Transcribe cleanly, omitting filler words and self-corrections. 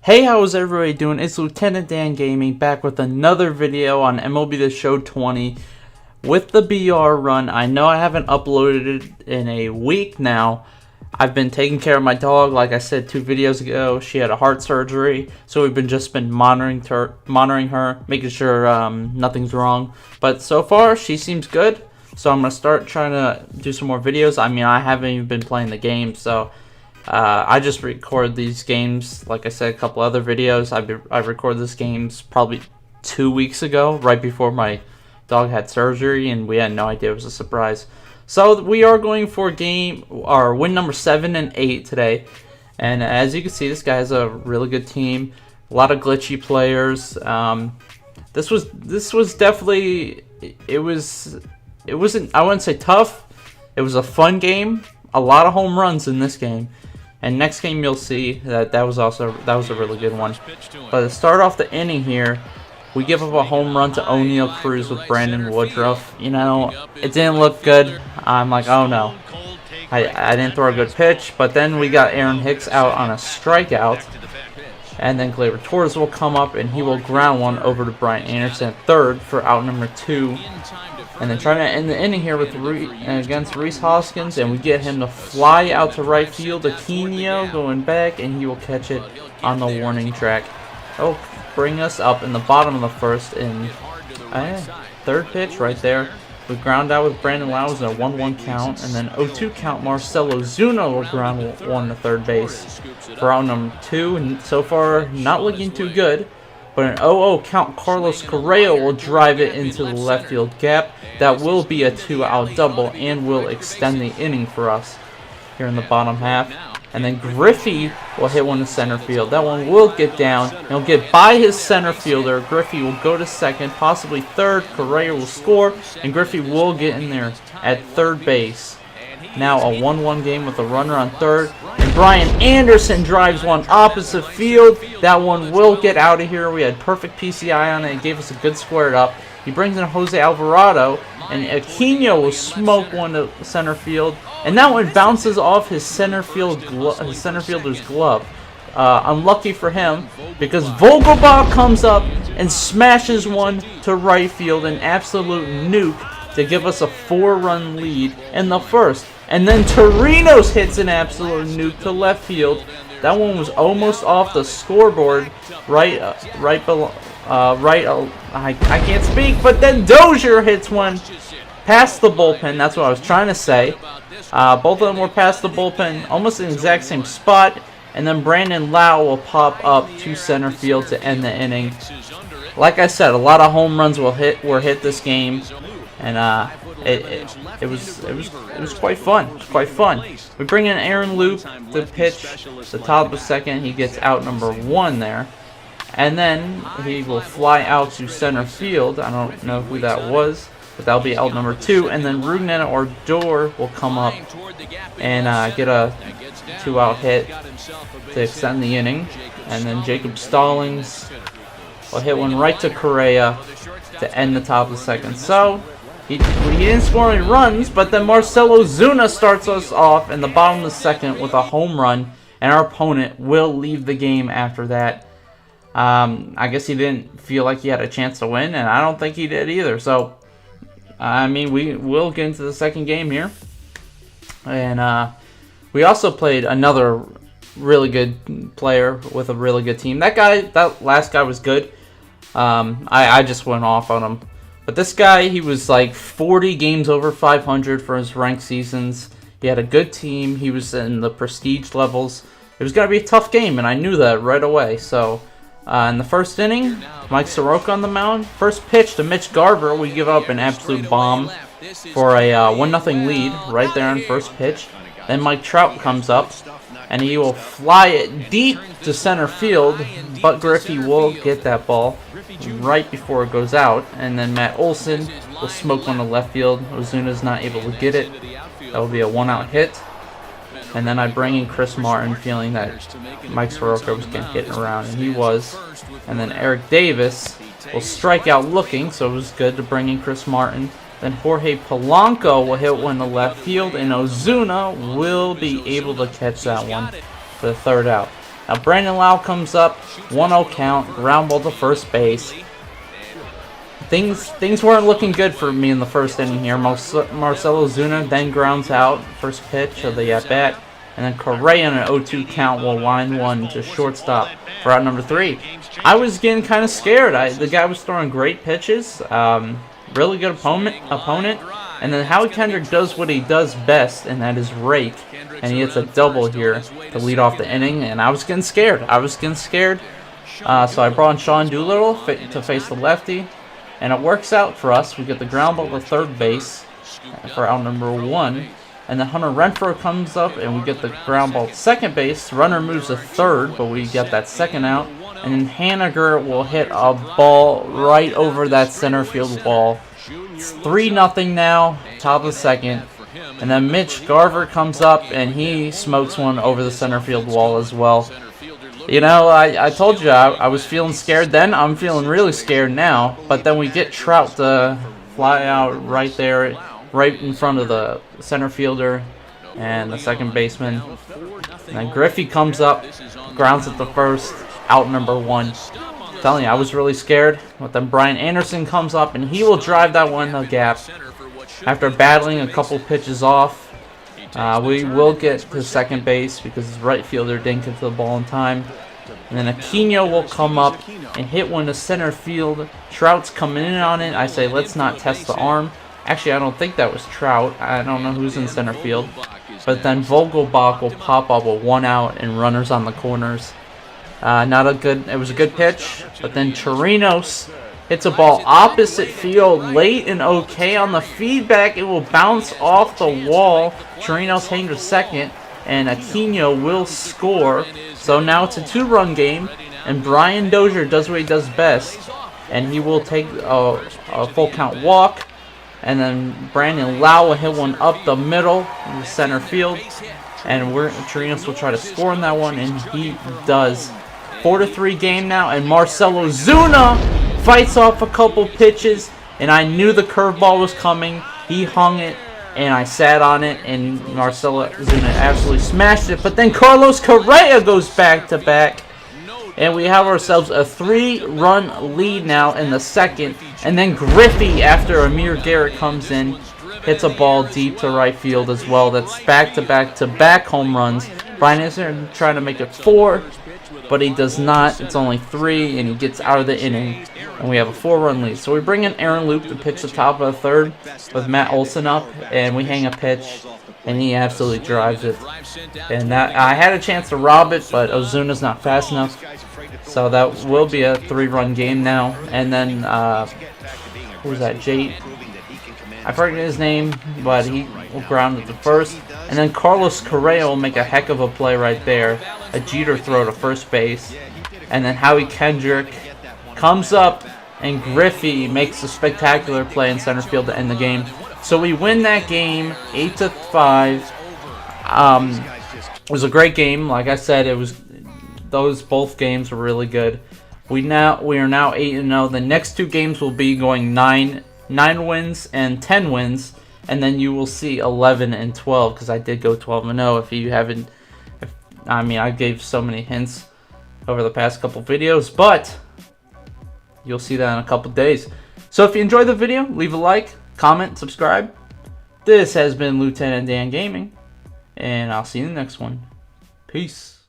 Hey, how is everybody doing? It's Lt.DanGaming back with another video on MLB The Show 20 with the BR run. I know I haven't uploaded it in a week now. I've been taking care of my dog, like I said 2 videos ago. She had a heart surgery, so we've just been monitoring her, making sure nothing's wrong. But so far, she seems good. So I'm gonna start trying to do some more videos. I mean, I haven't even been playing the game, so. I just record these games, like I said, a couple other videos. I recorded these games probably 2 weeks ago, right before my dog had surgery, and we had no idea it was a surprise. So we are going for win number 7 and 8 today, and as you can see, this guy has a really good team, a lot of glitchy players. This was definitely it wasn't, I wouldn't say tough. It was a fun game. A lot of home runs in this game. And next game you'll see that was a really good one. But to start off the inning here, we give up a home run to O'Neal Cruz with Brandon Woodruff. You know, it didn't look good. I'm like, oh no. I didn't throw a good pitch, but then we got Aaron Hicks out on a strikeout. And then Gleyber Torres will come up and he will ground one over to Brian Anderson at third for out number 2. And then trying to end the inning here with against Rhys Hoskins, and we get him to fly out to right field. Aquino going back, and he will catch it on the warning track. Oh, bring us up in the bottom of the first in third pitch right there. We ground out with Brandon Lowes in a 1-1 count, and then 0-2 count. Marcelo Zuna will ground one to third base for out number 2, and so far not looking too good. But an 0-0 count, Carlos Correa will drive it into the left field gap. That will be a 2-out double and will extend the inning for us here in the bottom half. And then Griffey will hit one to center field. That one will get down. He'll get by his center fielder. Griffey will go to second, possibly third. Correa will score, and Griffey will get in there at third base. Now a 1-1 game with a runner on third. And Brian Anderson drives one opposite field. That one will get out of here. We had perfect PCI on it. It gave us a good squared up. He brings in Jose Alvarado, and Aquino will smoke one to center field. And that one bounces off his center fielder's glove. Unlucky for him, because Vogelbach comes up and smashes one to right field, an absolute nuke to give us a 4-run lead in the first. And then Torinos hits an absolute nuke to left field. That one was almost off the scoreboard, right below. I can't speak, but then Dozier hits one past the bullpen. That's what I was trying to say. Both of them were past the bullpen, almost in the exact same spot. And then Brandon Lau will pop up to center field to end the inning. Like I said, a lot of home runs were hit this game, and it was quite fun. It was quite fun. We bring in Aaron Loop to pitch the top of the second. He gets out number 1 there. And then he will fly out to center field. I don't know who that was, but that'll be out number 2. And then Rougned Odor will come up and get a 2-out hit to extend the inning. And then Jacob Stallings will hit one right to Correa to end the top of the second. So he didn't score any runs, but then Marcelo Zuna starts us off in the bottom of the second with a home run, and our opponent will leave the game after that. I guess he didn't feel like he had a chance to win, and I don't think he did either. So, I mean, we will get into the second game here. And we also played another really good player with a really good team. That last guy was good. I just went off on him. But this guy, he was like 40 games over 500 for his ranked seasons. He had a good team. He was in the prestige levels. It was going to be a tough game, and I knew that right away. So, in the first inning, Mike Soroka on the mound. First pitch to Mitch Garver. We give up an absolute bomb for a 1-0 lead right there on first pitch. Then Mike Trout comes up, and he will fly it deep to center field, but Griffey will get that ball right before it goes out. And then Matt Olson will smoke one to left field. Ozuna's not able to get it. That will be a 1-out hit. And then I bring in Chris Martin, feeling that Mike Soroka was getting hit around, and he was. And then Eric Davis will strike out looking, so it was good to bring in Chris Martin. Then Jorge Polanco will hit one to left field, and Ozuna will be able to catch that one for the 3rd out. Now Brandon Lau comes up, 1-0 count, ground ball to first base. Things weren't looking good for me in the first inning here. Marcelo Zuna then grounds out, first pitch of the at-bat. And then Correa on an 0-2 count will line one to shortstop for out number 3. I was getting kind of scared. The guy was throwing great pitches, really good opponent. And then Howie Kendrick does what he does best, and that is rake. And he hits a double here to lead off the inning, and I was getting scared. So I brought in Sean Doolittle to face the lefty, and it works out for us. We get the ground ball to third base for out number 1. And then Hunter Renfroe comes up, and we get the ground ball to second base. Runner moves to third, but we get that second out. And then Haniger will hit a ball right over that center field wall. It's 3-0 now, top of the second. And then Mitch Garver comes up, and he smokes one over the center field wall as well. You know, I told you I was feeling scared then. I'm feeling really scared now. But then we get Trout to fly out right there, right in front of the center fielder and the second baseman. And then Griffey comes up, grounds at the first, out number 1. I'm telling you, I was really scared. But then Brian Anderson comes up, and he will drive that one in the gap. After battling a couple pitches off, we will get to second base because his right fielder didn't get to the ball in time. And then Aquino will come up and hit one to center field. Trout's coming in on it. I say, let's not test the arm. Actually, I don't think that was Trout. I don't know who's in center field. But then Vogelbach will pop up with 1 out and runners on the corners. It was a good pitch. But then Chirinos hits a ball opposite field late and okay on the feedback. It will bounce off the wall. Chirinos heading to second, and Aquino will score. So now it's a 2-run game, and Brian Dozier does what he does best, and he will take a full count walk. And then Brandon Lau will hit one up the middle in the center field, and Chirinos will try to score on that one, and he does. 4-3 game now, and Marcelo Zuna fights off a couple pitches, and I knew the curveball was coming. He hung it, and I sat on it, and Marcelo Zuna absolutely smashed it. But then Carlos Correa goes back-to-back, and we have ourselves a 3-run lead now in the second. And then Griffey, after Amir Garrett comes in, hits a ball deep to right field as well. That's back-to-back home runs. Brian Anderson trying to make it 4, but he does not. It's only 3, and he gets out of the inning, and we have a 4-run lead. So we bring in Aaron Loup to pitch the top of the third with Matt Olson up, and we hang a pitch, and he absolutely drives it. And that I had a chance to rob it, but Ozuna's not fast enough. So that will be a 3-run game now. And then, who was that? I forget his name, but he will ground at the first. And then Carlos Correa will make a heck of a play right there. A Jeter throw to first base. And then Howie Kendrick comes up, and Griffey makes a spectacular play in center field to end the game. So we win that game 8-5. It was a great game. Like I said, both games were really good. We are now 8-0. The next 2 games will be going 9 wins and 10 wins, and then you will see 11 and 12 because I did go 12-0. If you haven't, I gave so many hints over the past couple videos, but you'll see that in a couple days. So if you enjoyed the video, leave a like, comment, subscribe. This has been Lt.DanGaming, and I'll see you in the next one. Peace.